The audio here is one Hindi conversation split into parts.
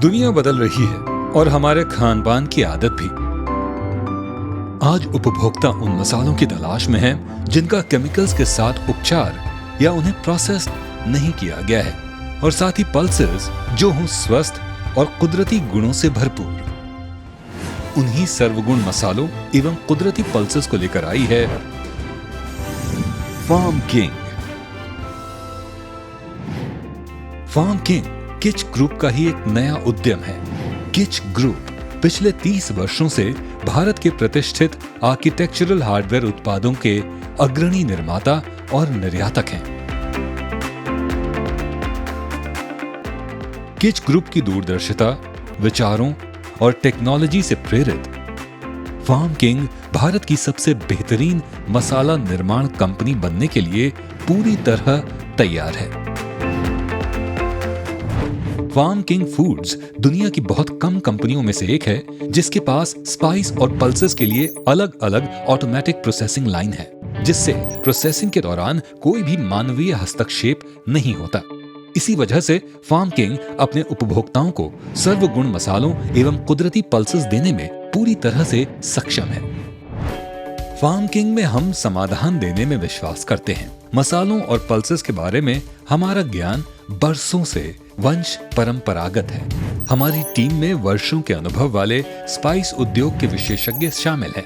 दुनिया बदल रही है और हमारे खान पान की आदत भी। आज उपभोक्ता उन मसालों की तलाश में है जिनका केमिकल्स के साथ उपचार या उन्हें प्रोसेस नहीं किया गया है, और साथ ही पल्सेस जो हों स्वस्थ और कुदरती गुणों से भरपूर। उन्हीं सर्वगुण मसालों एवं कुदरती पल्सेस को लेकर आई है फार्म किंग। फार्म किंग किच ग्रुप का ही एक नया उद्यम है। किच ग्रुप पिछले 30 वर्षों से भारत के प्रतिष्ठित आर्किटेक्चरल हार्डवेयर उत्पादों के अग्रणी निर्माता और निर्यातक हैं। किच ग्रुप की दूरदर्शिता, विचारों और टेक्नोलॉजी से प्रेरित फार्म किंग भारत की सबसे बेहतरीन मसाला निर्माण कंपनी बनने के लिए पूरी तरह तैयार है। फार्म किंग फूड्स दुनिया की बहुत कम कंपनियों में से एक है जिसके पास स्पाइस और पल्सेस के लिए अलग अलग ऑटोमेटिक प्रोसेसिंग लाइन है, जिससे प्रोसेसिंग के दौरान कोई भी मानवीय हस्तक्षेप नहीं होता। इसी वजह से फार्म किंग अपने उपभोक्ताओं को सर्वगुण मसालों एवं कुदरती पल्सेस देने में पूरी तरह से सक्षम है। फार्म किंग में हम समाधान देने में विश्वास करते हैं। मसालों और पल्सेस के बारे में हमारा ज्ञान बरसों से वंश परंपरागत है। हमारी टीम में वर्षों के अनुभव वाले स्पाइस उद्योग के विशेषज्ञ शामिल हैं।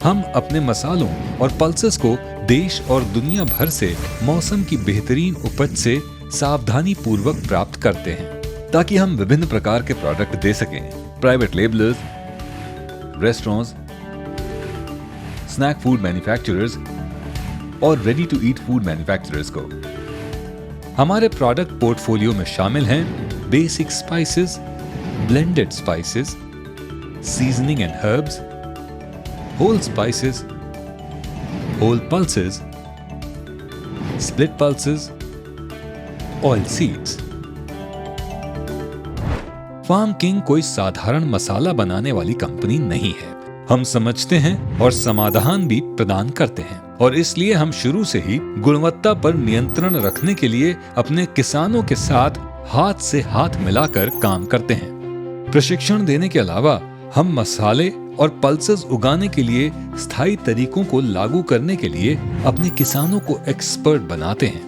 हम अपने मसालों और पल्सेस को देश और दुनिया भर से मौसम की बेहतरीन उपज से सावधानी पूर्वक प्राप्त करते हैं, ताकि हम विभिन्न प्रकार के प्रोडक्ट दे सकें। Private labelers, restaurants, snack food manufacturers और ready to eat food manufacturers को। हमारे प्रोडक्ट पोर्टफोलियो में शामिल हैं basic spices, blended spices, seasoning and herbs, whole spices, whole pulses, split pulses, oil seeds. Farm King कोई साधारण मसाला बनाने वाली कंपनी नहीं है। हम समझते हैं और समाधान भी प्रदान करते हैं, और इसलिए हम शुरू से ही गुणवत्ता पर नियंत्रण रखने के लिए अपने किसानों के साथ हाथ से हाथ मिलाकर काम करते हैं। प्रशिक्षण देने के अलावा हम मसाले और पल्सेस उगाने के लिए स्थायी तरीकों को लागू करने के लिए अपने किसानों को एक्सपर्ट बनाते हैं।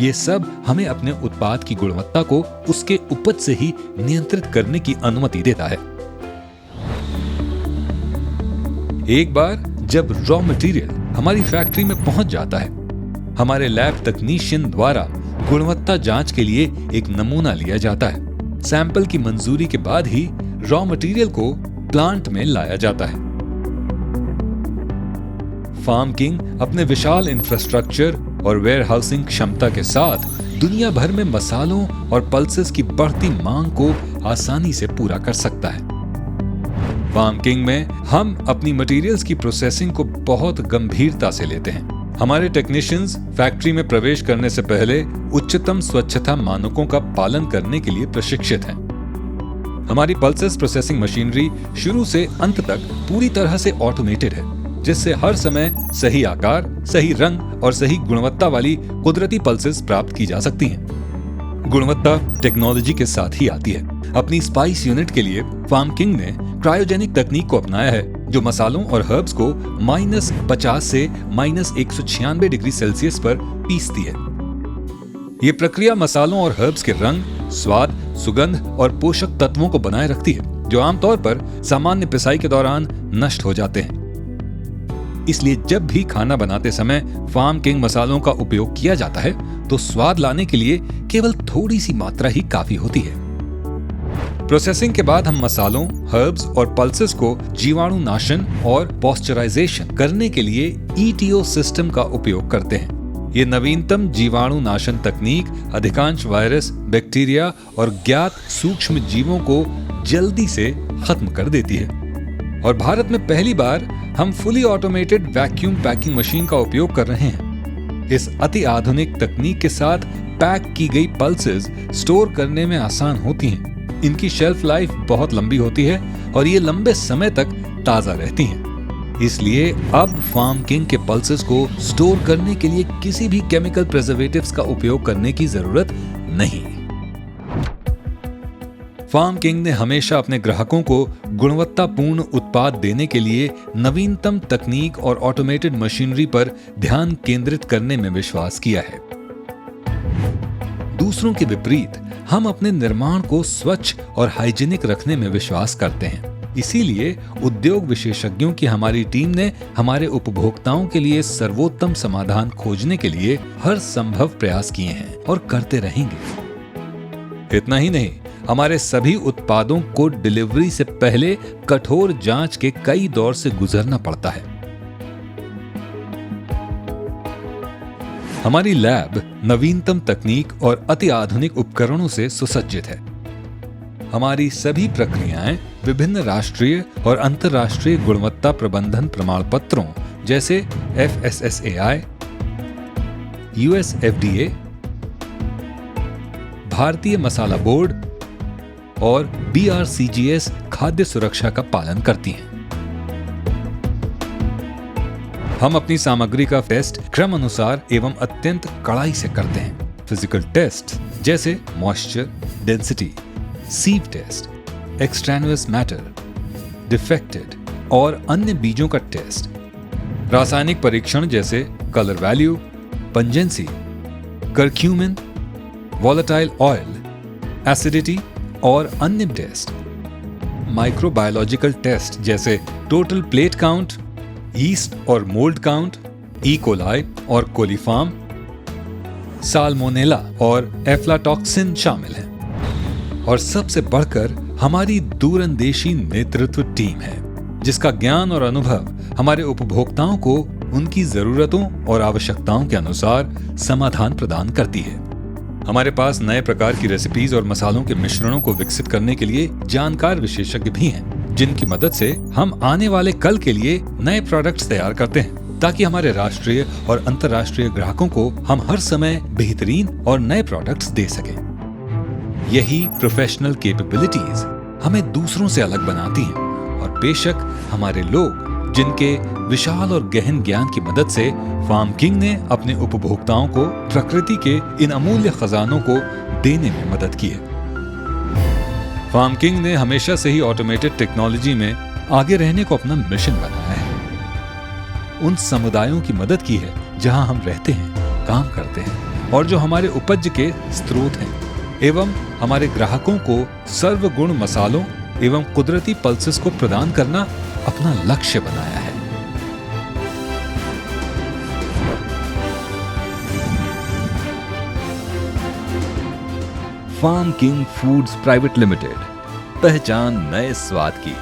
ये सब हमें अपने उत्पाद की गुणवत्ता को उसके उपज से ही नियंत्रित करने की अनुमति देता है। एक बार जब रॉ मटेरियल हमारी फैक्ट्री में पहुंच जाता है, हमारे लैब तकनीशियन द्वारा गुणवत्ता जांच के लिए एक नमूना लिया जाता है। सैंपल की मंजूरी के बाद ही रॉ मटेरियल को प्लांट में लाया जाता है। फार्म किंग अपने विशाल इंफ्रास्ट्रक्चर और वेयरहाउसिंग क्षमता के साथ दुनिया भर में मसालों और पल्सेस की बढ़ती मांग को आसानी से पूरा कर सकता है। फार्म किंग में हम अपनी मटेरियल्स की प्रोसेसिंग को बहुत गंभीरता से लेते हैं। हमारे टेक्नीशियंस फैक्ट्री में प्रवेश करने से पहले उच्चतम स्वच्छता मानकों का पालन करने के लिए प्रशिक्षित हैं। हमारी पल्सेस प्रोसेसिंग मशीनरी शुरू से अंत तक पूरी तरह से ऑटोमेटेड है, जिससे हर समय सही आकार, सही रंग और सही गुणवत्ता वाली कुदरती पल्सेस प्राप्त की जा सकती हैं। गुणवत्ता टेक्नोलॉजी के साथ ही आती है। अपनी स्पाइस यूनिट के लिए फार्म किंग ने क्रायोजेनिक तकनीक को अपनाया है, जो मसालों और हर्ब्स को -50 से -196 डिग्री सेल्सियस पर पीसती है। ये प्रक्रिया मसालों और हर्ब्स के रंग, स्वाद, सुगंध और पोषक तत्वों को बनाए रखती है, जो आमतौर पर सामान्य पिसाई के दौरान नष्ट हो जाते हैं। इसलिए जब भी खाना बनाते समय फार्म किंग मसालों का उपयोग किया जाता है, तो स्वाद लाने के लिए केवल थोड़ी सी मात्रा ही काफी होती है। प्रोसेसिंग के बाद हम मसालों, हर्ब्स और पल्सेस को जीवाणुनाशन और पॉस्चराइजेशन करने के लिए ETO सिस्टम का उपयोग करते हैं। ये नवीनतम जीवाणुनाशन तकनीक अधिकांश वायरस, बैक्टीरिया और ज्ञात सूक्ष्म जीवों को जल्दी से खत्म कर देती है। और भारत में पहली बार हम fully automated vacuum packing machine का उपयोग कर रहे हैं। इस अति आधुनिक तकनीक के साथ पैक की गई पल्सेस स्टोर करने में आसान होती हैं। इनकी शेल्फ लाइफ बहुत लंबी होती है और ये लंबे समय तक ताजा रहती हैं। इसलिए अब फार्म किंग के पल्सेस को स्टोर करने के लिए किसी भी केमिकल प्रिजर्वेटिव्स का उपयोग करने की जरूरत नहीं। फार्म किंग ने हमेशा अपने ग्राहकों को गुणवत्तापूर्ण उत्पाद देने के लिए नवीनतम तकनीक और ऑटोमेटेड मशीनरी पर ध्यान केंद्रित करने में विश्वास किया है। दूसरों के विपरीत हम अपने निर्माण को स्वच्छ और हाइजीनिक रखने में विश्वास करते हैं। इसीलिए उद्योग विशेषज्ञों की हमारी टीम ने हमारे उपभोक्ताओं के लिए सर्वोत्तम समाधान खोजने के लिए हर संभव प्रयास किए हैं और करते रहेंगे। इतना ही नहीं, हमारे सभी उत्पादों को डिलीवरी से पहले कठोर जांच के कई दौर से गुजरना पड़ता है। हमारी लैब नवीनतम तकनीक और अति आधुनिक उपकरणों से सुसज्जित है। हमारी सभी प्रक्रियाएं विभिन्न राष्ट्रीय और अंतर्राष्ट्रीय गुणवत्ता प्रबंधन प्रमाण पत्रों जैसे FSSAI, US FDA, भारतीय मसाला बोर्ड और BRCGS खाद्य सुरक्षा का पालन करती हैं। हम अपनी सामग्री का टेस्ट क्रम अनुसार एवं अत्यंत कड़ाई से करते हैं। फिजिकल टेस्ट जैसे moisture, density, sieve test, extraneous matter, defected और अन्य बीजों का टेस्ट, रासायनिक परीक्षण जैसे colour value, pungency, curcumin, volatile oil, acidity और अन्य टेस्ट, माइक्रोबायोलॉजिकल टेस्ट जैसे टोटल प्लेट काउंट, यीस्ट और मोल्ड काउंट, ई कोलाई और कोलीफॉर्म, साल्मोनेला और एफ्लाटॉक्सिन शामिल हैं। और सबसे बढ़कर हमारी दूरंदेशी नेतृत्व टीम है, जिसका ज्ञान और अनुभव हमारे उपभोक्ताओं को उनकी जरूरतों और आवश्यकताओं के अनुसार समाधान प्रदान करती है। हमारे पास नए प्रकार की रेसिपीज और मसालों के मिश्रणों को विकसित करने के लिए जानकार विशेषज्ञ भी हैं, जिनकी मदद से हम आने वाले कल के लिए नए प्रोडक्ट्स तैयार करते हैं, ताकि हमारे राष्ट्रीय और अंतर्राष्ट्रीय ग्राहकों को हम हर समय बेहतरीन और नए प्रोडक्ट्स दे सकें। यही प्रोफेशनल कैपेबिलिटीज हमें दूसरों से अलग बनाती हैं और बेशक हमारे लोग, जिनके विशाल और गहन ज्ञान की मदद से फार्म किंग ने अपने उपभोक्ताओं को प्रकृति के इन अमूल्य खजानों को देने में मदद की है। फार्म किंग ने हमेशा से ही ऑटोमेटेड टेक्नोलॉजी में आगे रहने को अपना मिशन बनाया है। उन समुदायों की मदद की है जहां हम रहते हैं, काम करते हैं और जो हमारे उपज के स्रोत हैं, एवं हमारे ग्राहकों को सर्वगुण मसालों एवं कुदरती पल्सेस को प्रदान करना अपना लक्ष्य बनाया है। Farm King Foods private limited, पहचान नए स्वाद की।